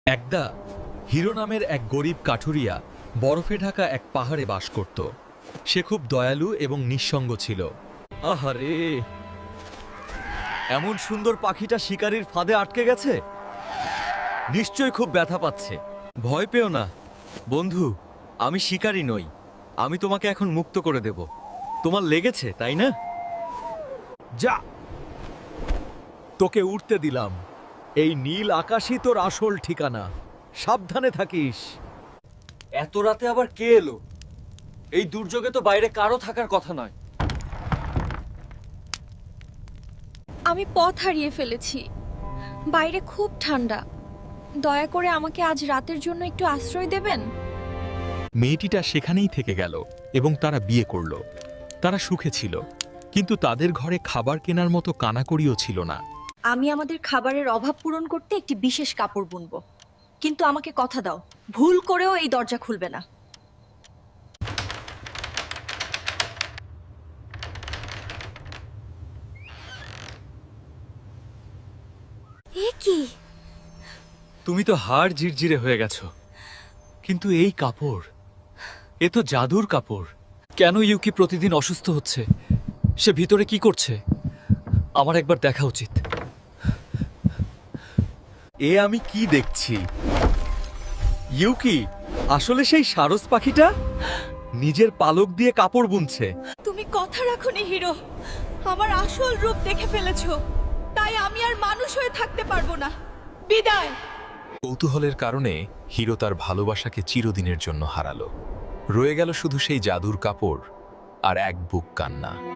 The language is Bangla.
একদা হিরো নামের এক গরিব কাঠুরিয়া বরফে ঢাকা এক পাহাড়ে বাস করত। সে খুব দয়ালু এবং নিঃসঙ্গ ছিল। আহারে, এমন সুন্দর পাখিটা শিকারীর ফাঁদে আটকে গেছে, নিশ্চয়ই খুব ব্যথা পাচ্ছে। ভয় পেও না বন্ধু, আমি শিকারী নই। আমি তোমাকে এখন মুক্ত করে দেব। তোমার লেগেছে তাই না? যা, তোকে উঠতে দিলাম। এই নীল আকাশই তোর আসল ঠিকানা। সাবধানে থাকিস। এত রাতে আবার কে এলো? এই দুর্যোগে তো বাইরে কারো থাকার কথা নয়। আমি পথ হারিয়ে ফেলেছি। বাইরে খুব ঠান্ডা। দয়া করে আমাকে আজ রাতের জন্য একটু আশ্রয় দেবেন। মেয়েটিটা সেখানেই থেকে গেল এবং তারা বিয়ে করল। তারা সুখে ছিল, কিন্তু তাদের ঘরে খাবার কেনার মতো কানাকড়িও ছিল না। আমি আমাদের খাবারের অভাব পূরণ করতে একটি বিশেষ কাপড় বুনবো, কিন্তু আমাকে কথা দাও, ভুল করেও এই দরজা খুলবে না। এ কি? তুমি তো হাড় ঝিরঝিরে হয়ে গেছো, কিন্তু এই কাপড়, এ তো জাদুর কাপড়। কেন ইউকি প্রতিদিন অসুস্থ হচ্ছে? সে ভিতরে কি করছে? আমার একবার দেখা উচিত। এ আমি কি দেখছি? ইউকি আসলে সেই সারস পাখিটা নিজের পালক দিয়ে কাপড় বুনছে। তুমি কথা রাখোনি হিরো। আমার আসল রূপ দেখে ফেলেছো, তাই আমি আর মানুষ হয়ে থাকতে পারবো না। বিদায়। কৌতূহলের কারণে হিরো তার ভালোবাসাকে চিরদিনের জন্য হারালো। রয়ে গেল শুধু সেই জাদুর কাপড় আর এক বুক কান্না।